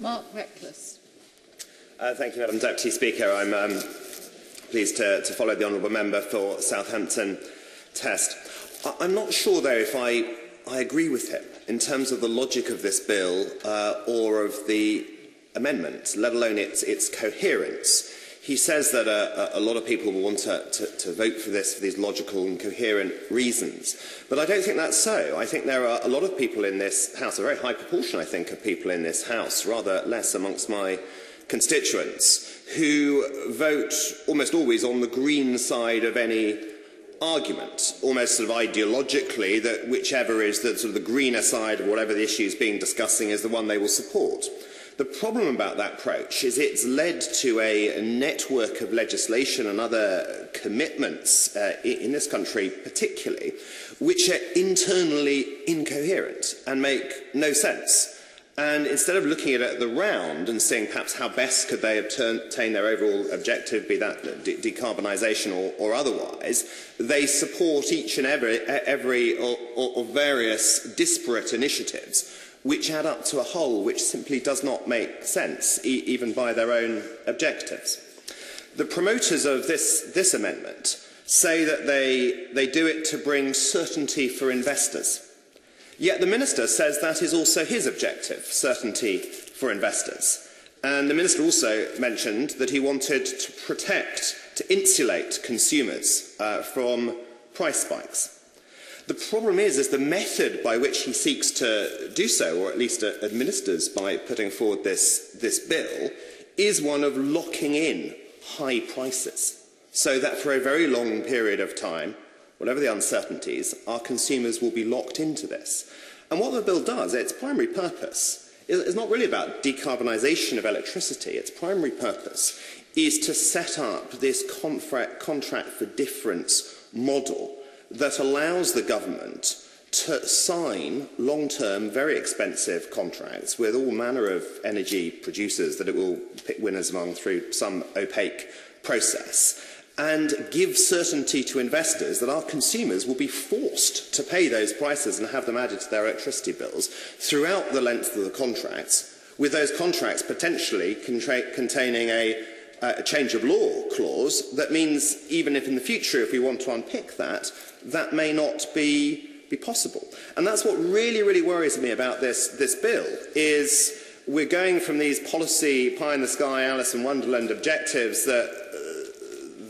Mark Reckless. Thank you, Madam Deputy Speaker. I'm pleased to follow the honourable member for Southampton Test. I'm not sure, though, if I agree with him in terms of the logic of this bill or of the amendment, let alone its coherence. He says that a lot of people will want to vote for this for these logical and coherent reasons. But I don't think that's so. I think there are a lot of people in this House, a very high proportion, I think, of people in this House, rather less amongst my constituents, who vote almost always on the green side of any argument, almost sort of ideologically, that whichever is the sort of the greener side of whatever the issue is being discussing is the one they will support. The problem about that approach is it's led to a network of legislation and other commitments in this country particularly, which are internally incoherent and make no sense. And instead of looking at it at the round and seeing perhaps how best could they attain their overall objective, be that decarbonisation or otherwise, they support each and every or various disparate initiatives which add up to a whole which simply does not make sense, even by their own objectives. The promoters of this amendment say that they do it to bring certainty for investors. Yet the Minister says that is also his objective, certainty for investors. And the Minister also mentioned that he wanted to protect, to insulate consumers from price spikes. The problem is the method by which he seeks to do so, or at least administers by putting forward this bill, is one of locking in high prices, so that for a very long period of time, whatever the uncertainties, our consumers will be locked into this. And what the bill does, its primary purpose, is not really about decarbonisation of electricity. Its primary purpose is to set up this contract for difference model that allows the government to sign long-term, very expensive contracts with all manner of energy producers that it will pick winners among through some opaque process, and give certainty to investors that our consumers will be forced to pay those prices and have them added to their electricity bills throughout the length of the contracts, with those contracts potentially containing a change of law clause that means even if in the future, if we want to unpick that, that may not be possible. And that's what really, really worries me about this bill, is we're going from these policy pie-in-the-sky Alice in Wonderland objectives that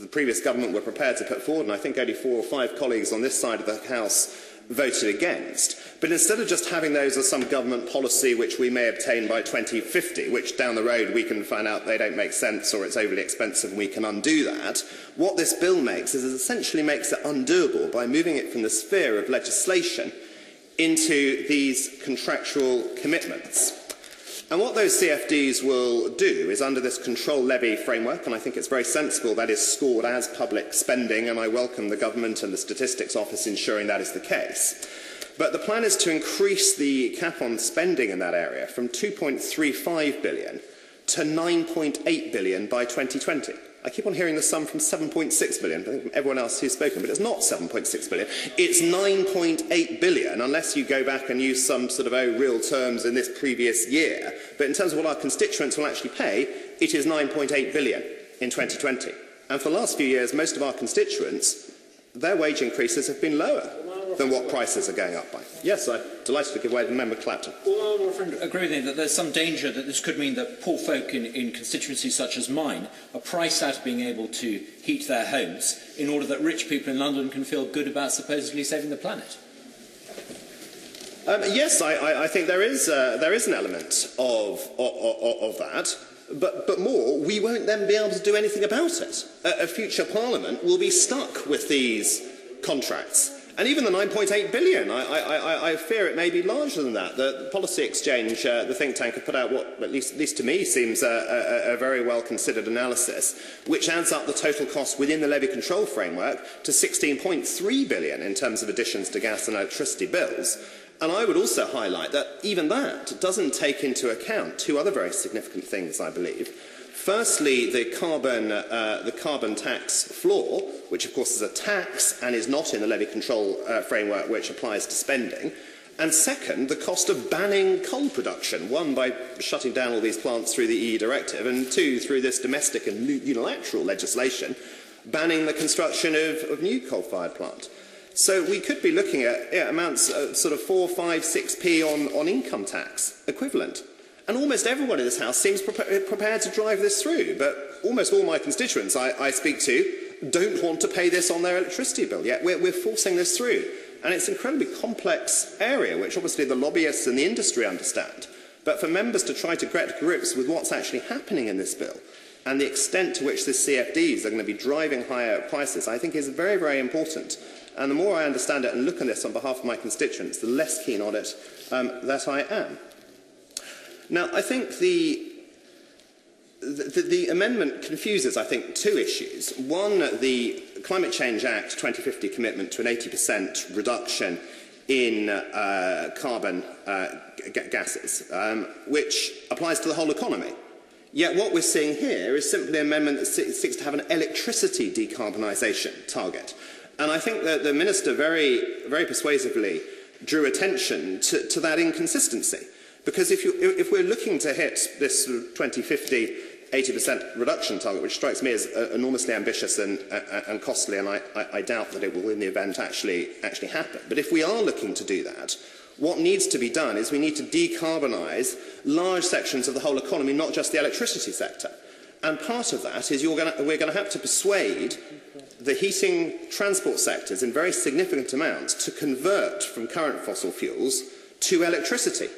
the previous government were prepared to put forward, and I think only 4 or 5 colleagues on this side of the House voted against. But instead of just having those as some government policy which we may obtain by 2050, which down the road we can find out they don't make sense or it's overly expensive and we can undo that, what this bill makes is it essentially makes it undoable by moving it from the sphere of legislation into these contractual commitments. And what those CFDs will do is, under this control levy framework, and I think it's very sensible that is scored as public spending, and I welcome the government and the Statistics Office ensuring that is the case. But the plan is to increase the cap on spending in that area from 2.35 billion to 9.8 billion by 2020. I keep on hearing the sum from 7.6 billion, I think from everyone else who's spoken, but it's not 7.6 billion. It's 9.8 billion, unless you go back and use some sort of real terms in this previous year. But in terms of what our constituents will actually pay, it is 9.8 billion in 2020. And for the last few years, most of our constituents, their wage increases have been lower than what prices are going up by. Yes, I'm delighted to give way to Member Clapton. Well, I agree with you that there's some danger that this could mean that poor folk in constituencies such as mine are priced out of being able to heat their homes in order that rich people in London can feel good about supposedly saving the planet. Yes, I think there is an element of that. But more, we won't then be able to do anything about it. A future Parliament will be stuck with these contracts. And even the 9.8 billion, I fear it may be larger than that. The Policy Exchange, the think tank, have put out what, at least to me, seems a very well-considered analysis, which adds up the total cost within the levy control framework to 16.3 billion in terms of additions to gas and electricity bills. And I would also highlight that even that doesn't take into account 2 other very significant things, I believe. Firstly, the carbon tax floor, which of course is a tax and is not in the levy control framework which applies to spending. And second, the cost of banning coal production, one, by shutting down all these plants through the EU directive, and two, through this domestic and unilateral legislation, banning the construction of new coal-fired plants. So we could be looking at amounts of sort of 4, 5, 6p on income tax equivalent. And almost everyone in this House seems prepared to drive this through. But almost all my constituents I speak to don't want to pay this on their electricity bill, yet we're forcing this through. And it's an incredibly complex area, which obviously the lobbyists and the industry understand. But for members to try to get to grips with what's actually happening in this bill and the extent to which the CFDs are going to be driving higher prices, I think is very, very important. And the more I understand it and look at this on behalf of my constituents, the less keen on it that I am. Now, I think the amendment confuses, I think, two issues. One, the Climate Change Act 2050 commitment to an 80% reduction in carbon gases, which applies to the whole economy. Yet what we're seeing here is simply an amendment that seeks to have an electricity decarbonisation target. And I think that the Minister very, very persuasively drew attention to that inconsistency. Because if we're looking to hit this 2050 80% reduction target, which strikes me as enormously ambitious and costly, and I doubt that it will in the event actually happen. But if we are looking to do that, what needs to be done is we need to decarbonise large sections of the whole economy, not just the electricity sector. And part of that is we're going to have to persuade the heating transport sectors in very significant amounts to convert from current fossil fuels to electricity.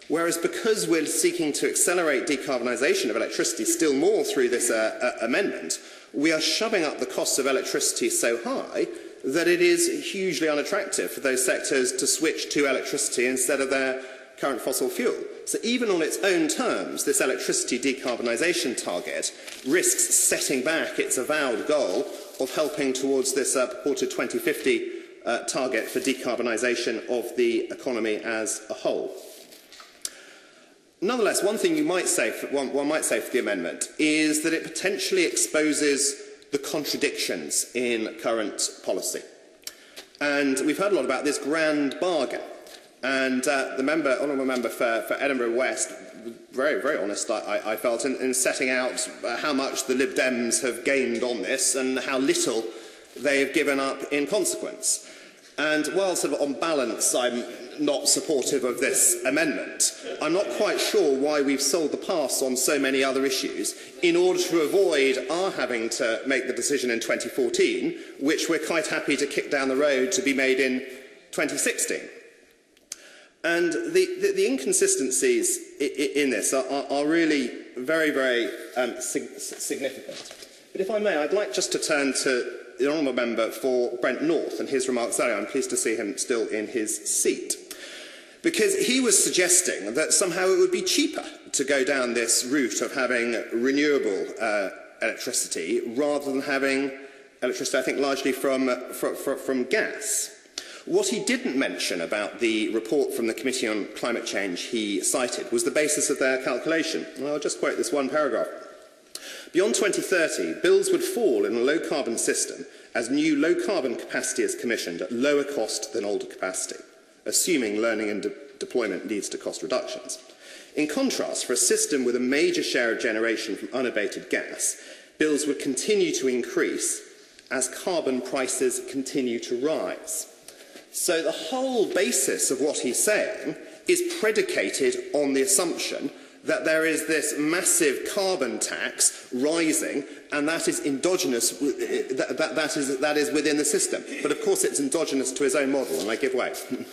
Whereas because we're seeking to accelerate decarbonisation of electricity still more through this amendment, we are shoving up the costs of electricity so high that it is hugely unattractive for those sectors to switch to electricity instead of their current fossil fuel. So even on its own terms, this electricity decarbonisation target risks setting back its avowed goal of helping towards this purported 2050 target for decarbonisation of the economy as a whole. Nonetheless, one thing one might say for the amendment is that it potentially exposes the contradictions in current policy. And we've heard a lot about this grand bargain. And the honourable member for Edinburgh West was very, very honest, I felt, in setting out how much the Lib Dems have gained on this and how little they have given up in consequence. And while sort of on balance I'm not supportive of this amendment, I'm not quite sure why we've sold the pass on so many other issues in order to avoid our having to make the decision in 2014, which we're quite happy to kick down the road to be made in 2016. And the inconsistencies in this are really very, very significant. But if I may, I'd like just to turn to the honourable member for Brent North and his remarks earlier. I'm pleased to see him still in his seat. Because he was suggesting that somehow it would be cheaper to go down this route of having renewable electricity rather than having electricity, I think, largely from gas. What he didn't mention about the report from the Committee on Climate Change he cited was the basis of their calculation. And I'll just quote this one paragraph. Beyond 2030, bills would fall in a low-carbon system as new low-carbon capacity is commissioned at lower cost than older capacity, assuming learning and deployment leads to cost reductions. In contrast, for a system with a major share of generation from unabated gas, bills would continue to increase as carbon prices continue to rise. So the whole basis of what he's saying is predicated on the assumption that there is this massive carbon tax rising, and that is endogenous, that is within the system. But of course it's endogenous to his own model, and I give way. In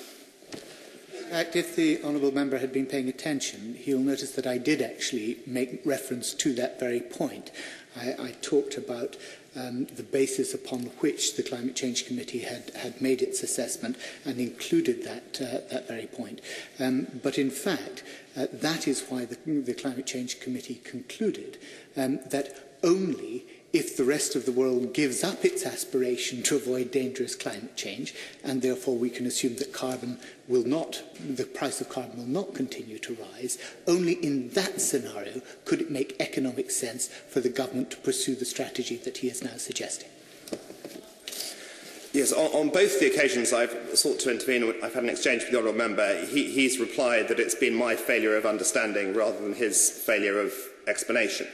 fact, if the honourable member had been paying attention, he'll notice that I did actually make reference to that very point. I talked about the basis upon which the Climate Change Committee had made its assessment and included that very point. But in fact, that is why the Climate Change Committee concluded that only if the rest of the world gives up its aspiration to avoid dangerous climate change, and therefore we can assume that the price of carbon will not continue to rise, only in that scenario could it make economic sense for the government to pursue the strategy that he is now suggesting. Yes, on both the occasions I've sought to intervene, I've had an exchange with the honourable member. He's replied that it's been my failure of understanding rather than his failure of explanation.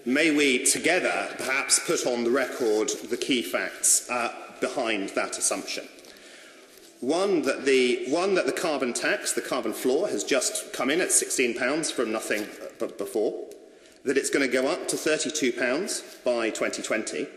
May we together perhaps put on the record the key facts behind that assumption? One, that the carbon tax, the carbon floor, has just come in at £16 from nothing before, that it's going to go up to £32 by 2020,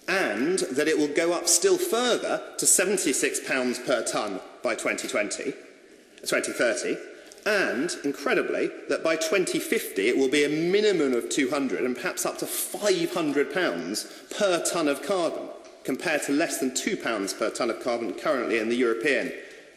and that it will go up still further to £76 per tonne by 2030, and, incredibly, that by 2050 it will be a minimum of £200 and perhaps up to £500 per tonne of carbon, compared to less than £2 per tonne of carbon currently in the European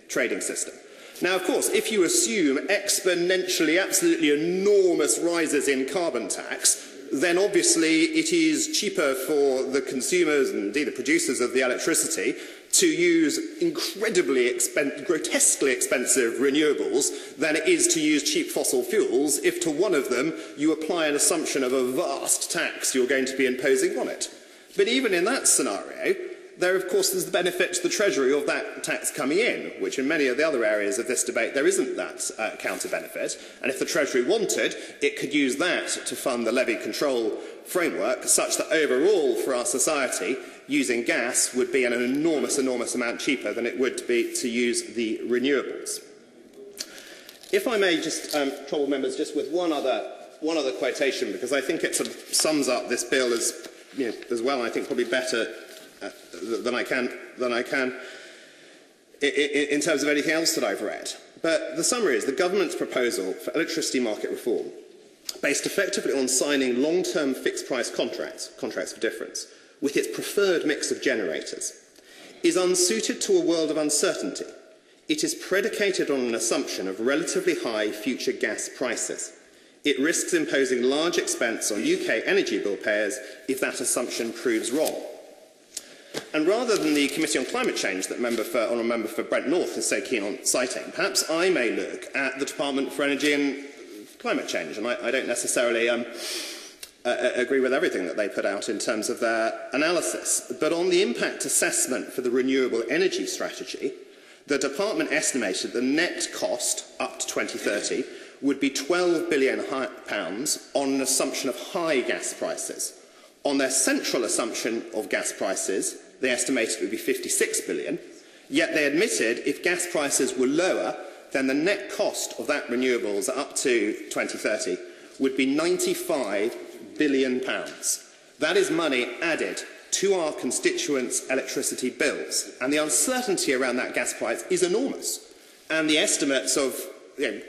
trading system. Now, of course, if you assume exponentially, absolutely enormous rises in carbon tax, then obviously it is cheaper for the consumers and indeed the producers of the electricity to use incredibly grotesquely expensive renewables than it is to use cheap fossil fuels if to one of them you apply an assumption of a vast tax you're going to be imposing on it. But even in that scenario, there, of course, is the benefit to the Treasury of that tax coming in, which in many of the other areas of this debate there isn't that counter-benefit. And if the Treasury wanted, it could use that to fund the levy control framework, such that overall for our society, using gas would be an enormous amount cheaper than it would be to use the renewables. If I may just trouble members just with one other quotation, because I think it sort of sums up this bill as well, and I think probably better than I can in terms of anything else that I've read. But the summary is the government's proposal for electricity market reform, based effectively on signing long-term fixed-price contracts for difference, with its preferred mix of generators, is unsuited to a world of uncertainty. It is predicated on an assumption of relatively high future gas prices. It risks imposing large expense on UK energy bill payers if that assumption proves wrong. And rather than the Committee on Climate Change that Honourable Member for Brent North is so keen on citing, perhaps I may look at the Department for Energy and Climate Change. And I don't necessarily agree with everything that they put out in terms of their analysis. But on the impact assessment for the renewable energy strategy, the department estimated the net cost up to 2030 would be £12 billion on an assumption of high gas prices. On their central assumption of gas prices, they estimated it would be £56 billion, yet they admitted if gas prices were lower, then the net cost of that renewables up to 2030 would be £95 billion. That is money added to our constituents' electricity bills, and the uncertainty around that gas price is enormous. And the estimates of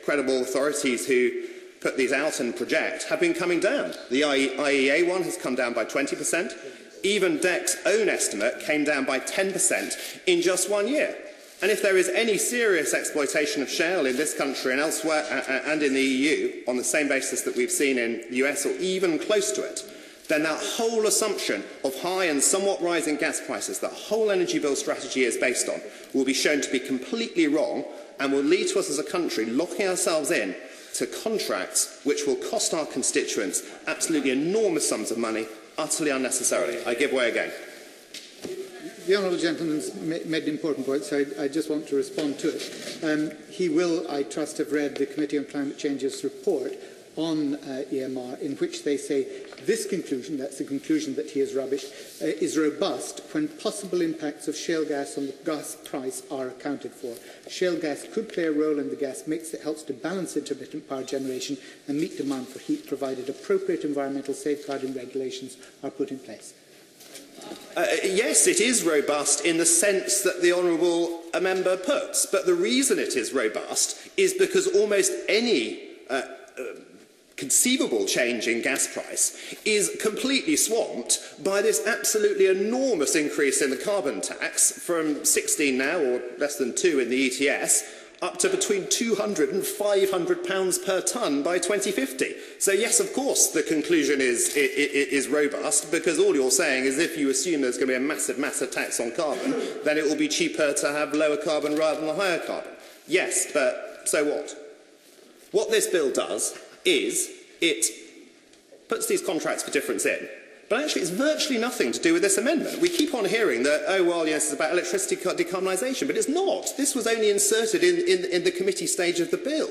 credible authorities who put these out and project have been coming down. The IEA one has come down by 20%. Even DEC's own estimate came down by 10% in just 1 year. And if there is any serious exploitation of shale in this country and elsewhere and in the EU on the same basis that we've seen in the US or even close to it, then that whole assumption of high and somewhat rising gas prices that whole energy bill strategy is based on will be shown to be completely wrong and will lead to us as a country locking ourselves in to contracts which will cost our constituents absolutely enormous sums of money, utterly unnecessarily. I give way again. The honourable gentleman's made an important point, so I just want to respond to it. He will, I trust, have read the Committee on Climate Change's report on EMR, in which they say this conclusion, that's the conclusion that he has rubbished, is robust when possible impacts of shale gas on the gas price are accounted for. Shale gas could play a role in the gas mix that helps to balance intermittent power generation and meet demand for heat, provided appropriate environmental safeguarding regulations are put in place. Yes, it is robust in the sense that the honourable member puts, but the reason it is robust is because almost any conceivable change in gas price is completely swamped by this absolutely enormous increase in the carbon tax from 16 now, or less than 2 in the ETS, up to between £200 and £500 per tonne by 2050. So yes, of course, the conclusion is robust, because all you're saying is if you assume there's going to be a massive tax on carbon, then it will be cheaper to have lower carbon rather than higher carbon. Yes, but so what? What this bill does is it puts these contracts for difference in, But actually, it's virtually nothing to do with this amendment. We keep on hearing that, oh, well, yes, it's about electricity decarbonisation, but it's not. This was only inserted in the committee stage of the bill.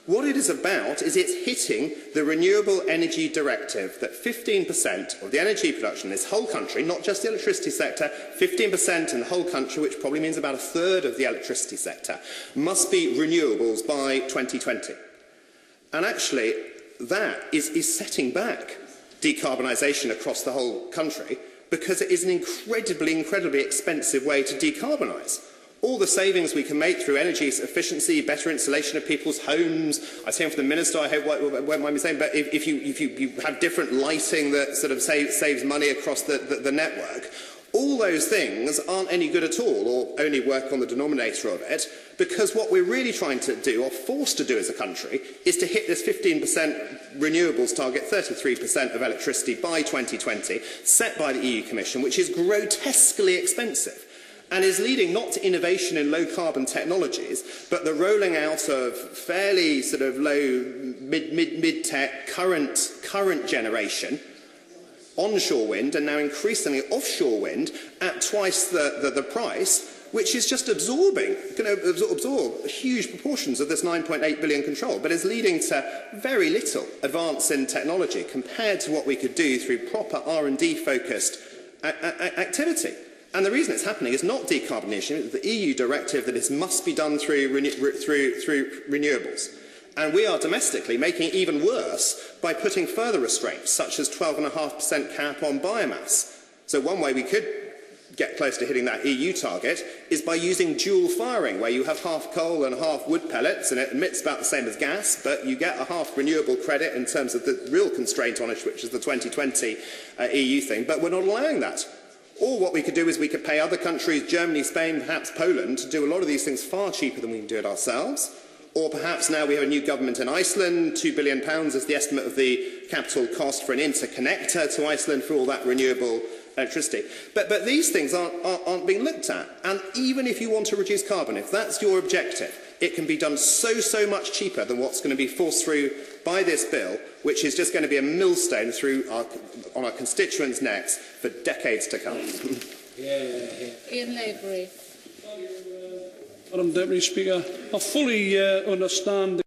What it is about is it's hitting the Renewable Energy Directive, that 15% of the energy production in this whole country, not just the electricity sector, 15% in the whole country, which probably means about a third of the electricity sector, must be renewables by 2020. And actually, that is setting back decarbonisation across the whole country, because it is an incredibly expensive way to decarbonise. All the savings we can make through energy efficiency, better insulation of people's homes. I was hearing from the Minister, I hope won't mind me saying, but if you have different lighting that sort of saves money across the network, all those things aren't any good at all, or only work on the denominator of it, because what we're really trying to do, or forced to do as a country, is to hit this 15% renewables target, 33% of electricity by 2020, set by the EU Commission, which is grotesquely expensive, and is leading not to innovation in low-carbon technologies, but the rolling out of fairly sort of low, mid-tech, current generation onshore wind, and now increasingly offshore wind at twice the price, which is just absorbing, going to absorb huge proportions of this 9.8 billion control, but is leading to very little advance in technology compared to what we could do through proper R&D focused activity. And the reason it's happening is not decarbonisation, it's the EU directive that this must be done through renewables. And we are domestically making it even worse by putting further restraints, such as 12.5% cap on biomass. So one way we could get close to hitting that EU target is by using dual firing, where you have half coal and half wood pellets, and it emits about the same as gas, but you get a half renewable credit in terms of the real constraint on it, which is the 2020 EU thing. But we're not allowing that. Or what we could do is we could pay other countries, Germany, Spain, perhaps Poland, to do a lot of these things far cheaper than we can do it ourselves. Or perhaps now we have a new government in Iceland, £2 billion is the estimate of the capital cost for an interconnector to Iceland for all that renewable electricity. But these things aren't being looked at. And even if you want to reduce carbon, if that's your objective, it can be done so much cheaper than what's going to be forced through by this bill, which is just going to be a millstone on our constituents' necks for decades to come. Ian Lavery. Madam Deputy Speaker, I fully understand